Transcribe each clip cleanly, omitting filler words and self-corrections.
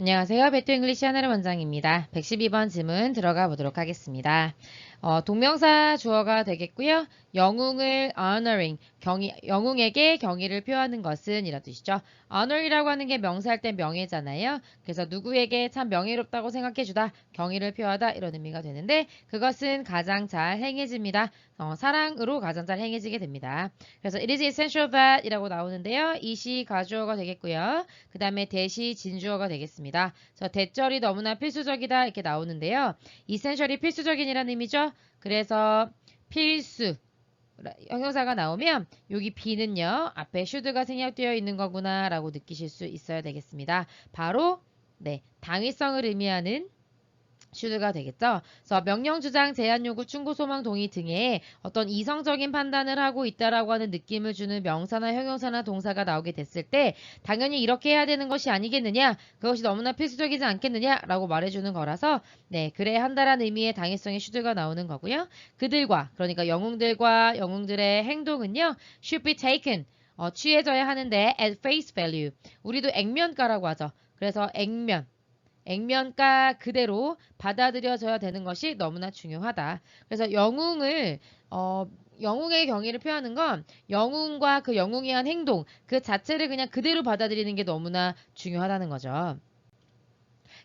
안녕하세요. 배트 잉글리시 하나의 원장입니다. 112번 질문 들어가 보도록 하겠습니다. 동명사 주어가 되겠고요. 영웅을 honoring, 영웅에게 경의를 표하는 것은 이런 뜻이죠. honor이라고 하는 게 명사할 땐 명예잖아요. 그래서 누구에게 참 명예롭다고 생각해주다, 경의를 표하다 이런 의미가 되는데 그것은 가장 잘 행해집니다. 사랑으로 가장 잘 행해지게 됩니다. 그래서 it is essential that 이라고 나오는데요. 이시 가주어가 되겠고요. 그 다음에 대시 진주어가 되겠습니다. 대절이 너무나 필수적이다 이렇게 나오는데요. essential이 필수적인이라는 의미죠. 그래서 필수 형용사가 나오면 여기 be는요. 앞에 should가 생략되어 있는 거구나 라고 느끼실 수 있어야 되겠습니다. 바로 당위성을 의미하는 should가 되겠죠. 그래서 명령, 주장, 제한, 요구, 충고, 소망, 동의 등의 어떤 이성적인 판단을 하고 있다라고 하는 느낌을 주는 명사나 형용사나 동사가 나오게 됐을 때 당연히 이렇게 해야 되는 것이 아니겠느냐, 그것이 너무나 필수적이지 않겠느냐라고 말해주는 거라서 그래야 한다라는 의미의 당위성의 should가 나오는 거고요. 그들과, 그러니까 영웅들과 영웅들의 행동은요 should be taken, 취해져야 하는데 at face value, 우리도 액면가라고 하죠. 그래서 액면가 그대로 받아들여져야 되는 것이 너무나 중요하다. 그래서 영웅의 경의를 표하는 건 영웅과 그 영웅이 한 행동 그 자체를 그냥 그대로 받아들이는 게 너무나 중요하다는 거죠.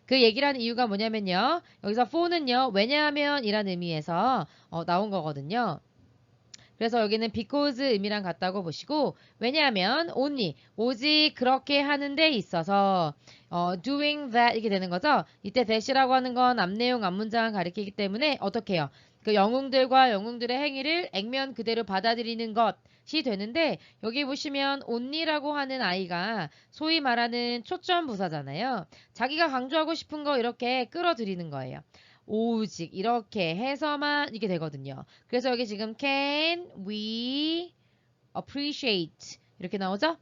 그 얘기를 하는 이유가 뭐냐면요. 여기서 for는요. 왜냐하면 이란 의미에서 나온 거거든요. 그래서 여기는 because 의미랑 같다고 보시고, 왜냐하면 only, 오직 그렇게 하는 데 있어서 doing that 이렇게 되는 거죠. 이때 that이라고 하는 건 앞내용 앞문장을 가리키기 때문에 어떻게 해요? 그 영웅들과 영웅들의 행위를 액면 그대로 받아들이는 것이 되는데, 여기 보시면 only라고 하는 아이가 소위 말하는 초점 부사잖아요. 자기가 강조하고 싶은 거 이렇게 끌어들이는 거예요. 오직 이렇게 해서만 이게 되거든요. 그래서 여기 지금 can we appreciate 이렇게 나오죠?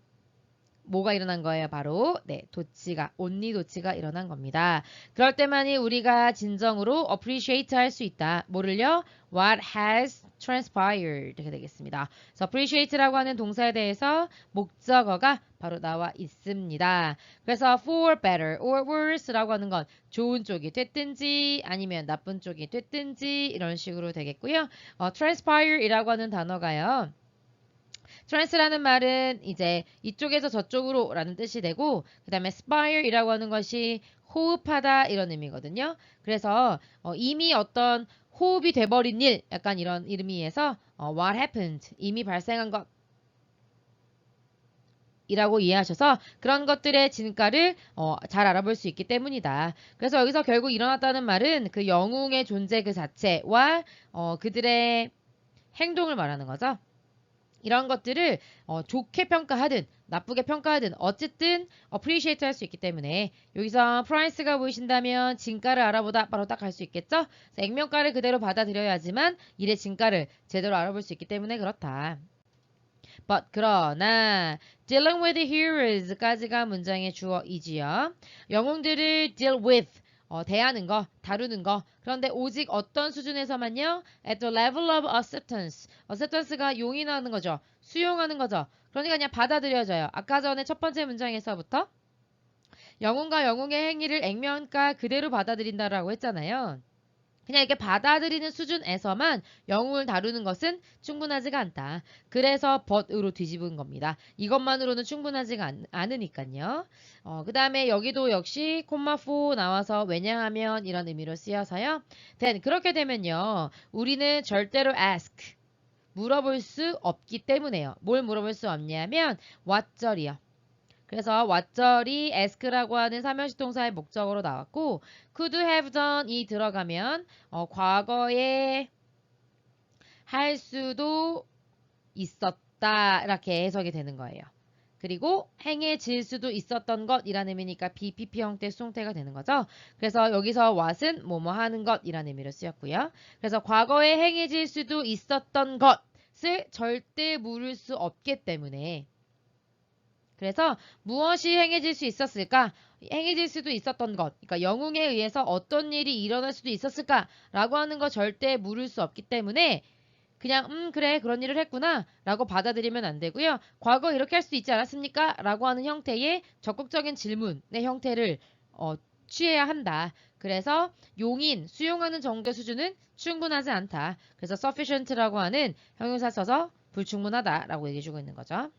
뭐가 일어난 거예요? 바로 도치가 only 도치가 일어난 겁니다. 그럴 때만이 우리가 진정으로 appreciate 할 수 있다. 뭐를요? What has transpired 이렇게 되겠습니다. 그래서 appreciate라고 하는 동사에 대해서 목적어가 바로 나와 있습니다. 그래서 for better or worse라고 하는 건 좋은 쪽이 됐든지 아니면 나쁜 쪽이 됐든지 이런 식으로 되겠고요. transpire이라고 하는 단어가요. trans라는 말은 이제 이쪽에서 저쪽으로 라는 뜻이 되고 그 다음에 spire이라고 하는 것이 호흡하다 이런 의미거든요. 그래서 이미 어떤 호흡이 돼버린 일 약간 이런 의미에서 what happened 이미 발생한 것 이라고 이해하셔서 그런 것들의 진가를 잘 알아볼 수 있기 때문이다. 그래서 여기서 결국 일어났다는 말은 그 영웅의 존재 그 자체와 그들의 행동을 말하는 거죠. 이런 것들을 좋게 평가하든 나쁘게 평가하든 어쨌든 appreciate 할 수 있기 때문에 여기서 price가 보이신다면 진가를 알아보다 바로 딱 할 수 있겠죠? 액면가를 그대로 받아들여야지만 일의 진가를 제대로 알아볼 수 있기 때문에 그렇다. But 그러나 dealing with heroes까지가 문장의 주어이지요. 영웅들을 deal with 대하는 거, 다루는 거. 그런데 오직 어떤 수준에서만요? At the level of acceptance. acceptance가 용인하는 거죠. 수용하는 거죠. 그러니까 그냥 받아들여져요. 아까 전에 첫 번째 문장에서부터 영웅과 영웅의 행위를 액면가 그대로 받아들인다라고 했잖아요. 그냥 이렇게 받아들이는 수준에서만 영웅을 다루는 것은 충분하지가 않다. 그래서 but으로 뒤집은 겁니다. 이것만으로는 충분하지가 않으니까요. 그 다음에 여기도 역시 콤마 4 나와서 왜냐하면 이런 의미로 쓰여서요. then 그렇게 되면요. 우리는 절대로 ask 물어볼 수 없기 때문에요. 뭘 물어볼 수 없냐면 what절이요. 그래서 what절이 ask라고 하는 삼형식 동사의 목적으로 나왔고 could have done이 들어가면 과거에 할 수도 있었다 이렇게 해석이 되는 거예요. 그리고 행해질 수도 있었던 것이라는 의미니까 BPP 형태 수동태가 되는 거죠. 그래서 여기서 what은 뭐뭐 하는 것이라는 의미로 쓰였고요. 그래서 과거에 행해질 수도 있었던 것을 절대 물을 수 없기 때문에 그래서 무엇이 행해질 수 있었을까? 행해질 수도 있었던 것. 그러니까 영웅에 의해서 어떤 일이 일어날 수도 있었을까? 라고 하는 거 절대 물을 수 없기 때문에 그냥 그래 그런 일을 했구나 라고 받아들이면 안 되고요. 과거 이렇게 할 수 있지 않았습니까? 라고 하는 형태의 적극적인 질문의 형태를 취해야 한다. 그래서 용인, 수용하는 정도 수준은 충분하지 않다. 그래서 sufficient라고 하는 형용사 써서 불충분하다라고 얘기해주고 있는 거죠.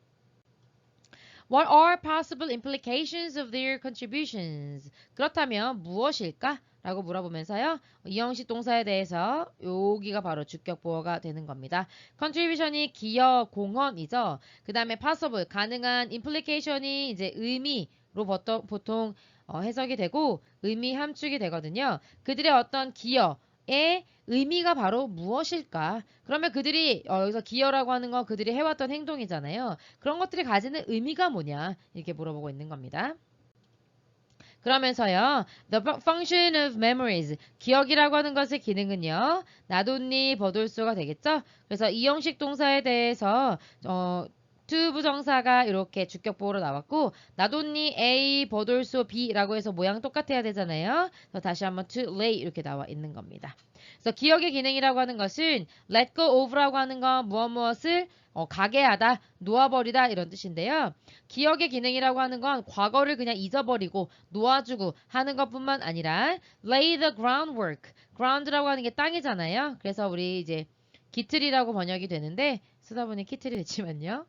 What are possible implications of their contributions? 그렇다면 무엇일까? 라고 물어보면서요. 이 형식 동사에 대해서 여기가 바로 주격 보어가 되는 겁니다. contribution이 기여, 공헌이죠. 그 다음에 possible, 가능한, implication이 이제 의미로 보통 해석이 되고 의미 함축이 되거든요. 그들의 어떤 기여의 의미가 바로 무엇일까? 그러면 그들이 여기서 기여라고 하는 건 그들이 해왔던 행동이잖아요. 그런 것들이 가지는 의미가 뭐냐? 이렇게 물어보고 있는 겁니다. 그러면서요. The function of memories. 기억이라고 하는 것의 기능은요. 나돈니 버돌소가 되겠죠? 그래서 이 형식 동사에 대해서 to 부정사가 이렇게 주격보호로 나왔고 나돈니 A 버돌소 B라고 해서 모양 똑같아야 되잖아요. 그래서 다시 한번 to lay 이렇게 나와 있는 겁니다. 그래서 기억의 기능이라고 하는 것은 let go of라고 하는 건 무엇을 가게 하다, 놓아버리다 이런 뜻인데요. 기억의 기능이라고 하는 건 과거를 그냥 잊어버리고 놓아주고 하는 것뿐만 아니라 lay the groundwork, ground라고 하는 게 땅이잖아요. 그래서 우리 이제 기틀이라고 번역이 되는데 쓰다 보니 키틀이 됐지만요.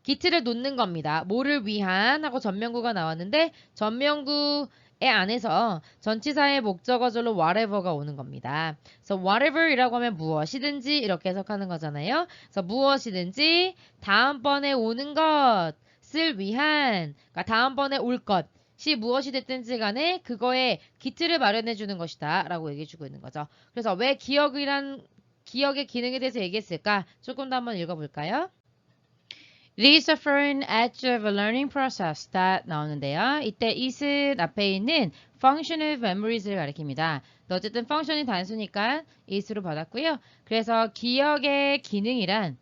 기틀을 놓는 겁니다. 뭐를 위한 하고 전명구가 나왔는데 전명구의 안에서 전치사의 목적어절로 whatever가 오는 겁니다. 그래서 whatever이라고 하면 무엇이든지 이렇게 해석하는 거잖아요. 그래서 무엇이든지 다음번에 오는 것을 위한, 그러니까 다음번에 올 것이 무엇이 됐든지 간에 그거에 기틀을 마련해 주는 것이다 라고 얘기해 주고 있는 거죠. 그래서 왜 기억의 기능에 대해서 얘기했을까? 조금 더 한번 읽어볼까요? It is a foreign edge of a learning process that 나오는데요. 이때 is은 앞에 있는 function of memories를 가리킵니다. 어쨌든 function이 단수니까 is로 받았고요. 그래서 기억의 기능이란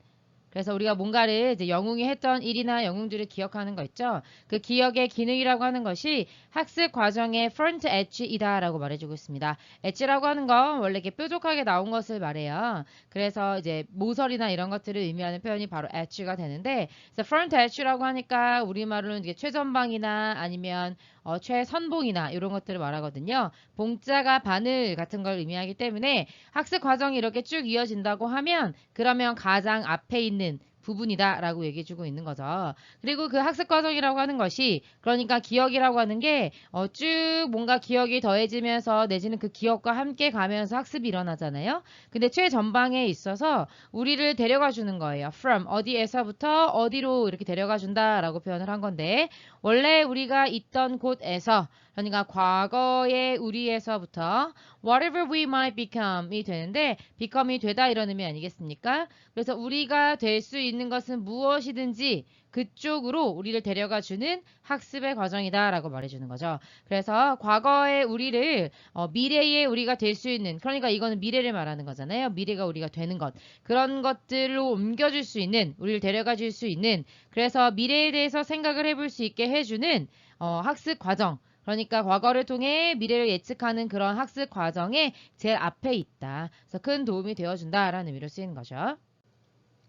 그래서 우리가 뭔가를 이제 영웅이 했던 일이나 영웅들을 기억하는 거 있죠. 그 기억의 기능이라고 하는 것이 학습 과정의 front edge이다 라고 말해주고 있습니다. edge라고 하는 건 원래 이렇게 뾰족하게 나온 것을 말해요. 그래서 이제 모서리나 이런 것들을 의미하는 표현이 바로 edge가 되는데 그래서 front edge라고 하니까 우리말로는 이게 최전방이나 아니면 최선봉이나 이런 것들을 말하거든요. 봉자가 바늘 같은 걸 의미하기 때문에 학습 과정이 이렇게 쭉 이어진다고 하면 그러면 가장 앞에 있는 부분이다 라고 얘기해주고 있는 거죠. 그리고 그 학습 과정이라고 하는 것이 그러니까 기억이라고 하는 게 쭉 뭔가 기억이 더해지면서 내지는 그 기억과 함께 가면서 학습이 일어나잖아요. 근데 최전방에 있어서 우리를 데려가 주는 거예요. From 어디에서부터 어디로 이렇게 데려가 준다 라고 표현을 한 건데 원래 우리가 있던 곳에서 그러니까 과거의 우리에서부터 whatever we might become이 되는데 become이 되다 이런 의미 아니겠습니까? 그래서 우리가 될 수 있는 것은 무엇이든지 그쪽으로 우리를 데려가 주는 학습의 과정이다 라고 말해주는 거죠. 그래서 과거의 우리를 미래의 우리가 될 수 있는 그러니까 이거는 미래를 말하는 거잖아요. 미래가 우리가 되는 것 그런 것들로 옮겨줄 수 있는 우리를 데려가 줄 수 있는 그래서 미래에 대해서 생각을 해볼 수 있게 해주는 학습 과정 그러니까 과거를 통해 미래를 예측하는 그런 학습 과정에 제일 앞에 있다. 그래서 큰 도움이 되어준다라는 의미로 쓰이는 거죠.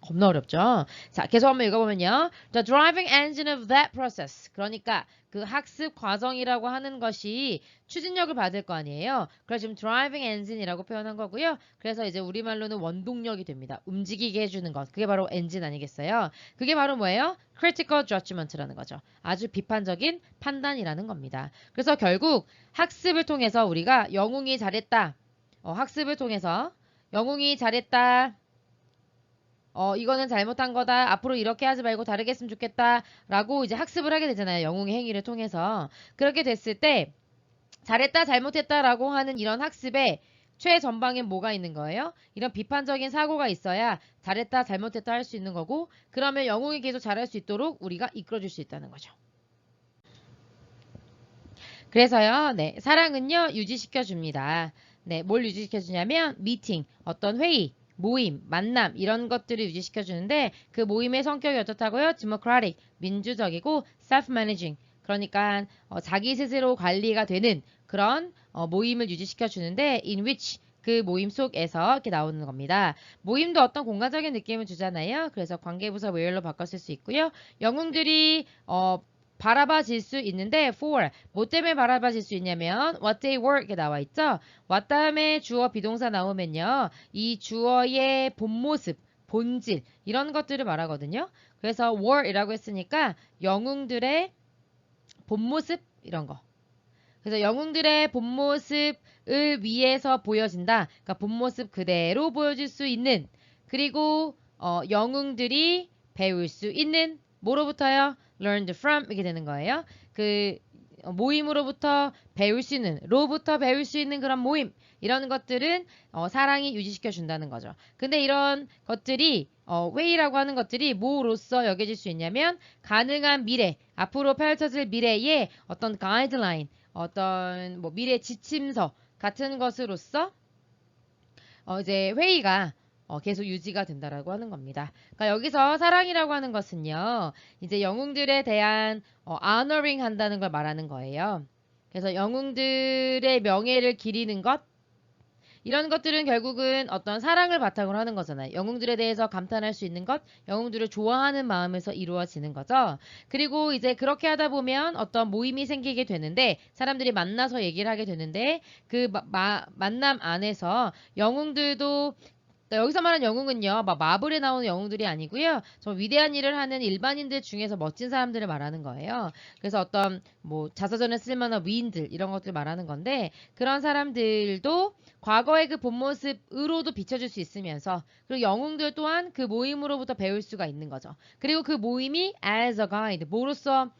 겁나 어렵죠? 자, 계속 한번 읽어보면요. The driving engine of that process. 그러니까 그 학습 과정이라고 하는 것이 추진력을 받을 거 아니에요. 그래서 지금 driving engine이라고 표현한 거고요. 그래서 이제 우리말로는 원동력이 됩니다. 움직이게 해주는 것. 그게 바로 엔진 아니겠어요? 그게 바로 뭐예요? critical judgment라는 거죠. 아주 비판적인 판단이라는 겁니다. 그래서 결국 학습을 통해서 우리가 영웅이 잘했다. 학습을 통해서 영웅이 잘했다. 이거는 잘못한 거다. 앞으로 이렇게 하지 말고 다르게 했으면 좋겠다. 라고 이제 학습을 하게 되잖아요. 영웅의 행위를 통해서. 그렇게 됐을 때 잘했다, 잘못했다 라고 하는 이런 학습에 최전방엔 뭐가 있는 거예요? 이런 비판적인 사고가 있어야 잘했다, 잘못했다 할 수 있는 거고 그러면 영웅이 계속 잘할 수 있도록 우리가 이끌어줄 수 있다는 거죠. 그래서요. 네, 사랑은요. 유지시켜 줍니다. 네, 뭘 유지시켜 주냐면 미팅, 어떤 회의 모임, 만남 이런 것들을 유지시켜 주는데 그 모임의 성격이 어떻다고요? democratic, 민주적이고 self-managing 그러니까 자기 스스로 관리가 되는 그런 모임을 유지시켜 주는데 in which 그 모임 속에서 이렇게 나오는 겁니다. 모임도 어떤 공간적인 느낌을 주잖아요. 그래서 관계부사 where로 바꿨을 수 있고요. 영웅들이 바라봐질 수 있는데 for 뭐 때문에 바라봐질 수 있냐면 what they were 이렇게 나와 있죠. what 다음에 주어 비동사 나오면요. 이 주어의 본 모습, 본질 이런 것들을 말하거든요. 그래서 were이라고 했으니까 영웅들의 본 모습 이런 거. 그래서 영웅들의 본 모습을 위해서 보여진다. 그러니까 본 모습 그대로 보여줄 수 있는 그리고 영웅들이 배울 수 있는 뭐로부터요? learned from 이렇게 되는 거예요. 그 모임으로부터 배울 수 있는 로부터 배울 수 있는 그런 모임 이런 것들은 사랑이 유지시켜 준다는 거죠. 근데 이런 것들이 way라고 하는 것들이 뭐로서 여겨질 수 있냐면 가능한 미래 앞으로 펼쳐질 미래의 어떤 가이드라인 어떤 뭐 미래 지침서 같은 것으로서 이제 회의가 계속 유지가 된다라고 하는 겁니다. 그러니까 여기서 사랑이라고 하는 것은요, 이제 영웅들에 대한 honoring 한다는 걸 말하는 거예요. 그래서 영웅들의 명예를 기리는 것, 이런 것들은 결국은 어떤 사랑을 바탕으로 하는 거잖아요. 영웅들에 대해서 감탄할 수 있는 것, 영웅들을 좋아하는 마음에서 이루어지는 거죠. 그리고 이제 그렇게 하다 보면 어떤 모임이 생기게 되는데 사람들이 만나서 얘기를 하게 되는데 그 만남 안에서 영웅들도 여기서 말하는 영웅은요, 막 마블에 나오는 영웅들이 아니고요. 저 위대한 일을 하는 일반인들 중에서 멋진 사람들을 말하는 거예요. 그래서 어떤 뭐 자서전에 쓸만한 위인들 이런 것들 말하는 건데 그런 사람들도 과거의 그 본 모습으로도 비춰줄 수 있으면서 그리고 영웅들 또한 그 모임으로부터 배울 수가 있는 거죠. 그리고 그 모임이 as a guide 뭐로서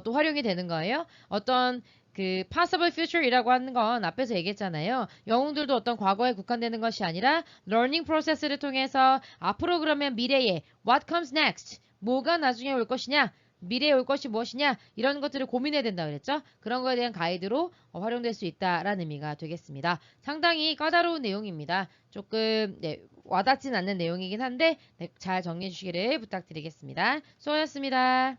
또 활용이 되는 거예요. 어떤 그 possible future이라고 하는 건 앞에서 얘기했잖아요. 영웅들도 어떤 과거에 국한되는 것이 아니라 learning process를 통해서 앞으로 그러면 미래에 what comes next 뭐가 나중에 올 것이냐 미래에 올 것이 무엇이냐 이런 것들을 고민해야 된다 그랬죠. 그런 거에 대한 가이드로 활용될 수 있다라는 의미가 되겠습니다. 상당히 까다로운 내용입니다. 조금 와닿진 않는 내용이긴 한데 잘 정리해 주시기를 부탁드리겠습니다. 수고하셨습니다.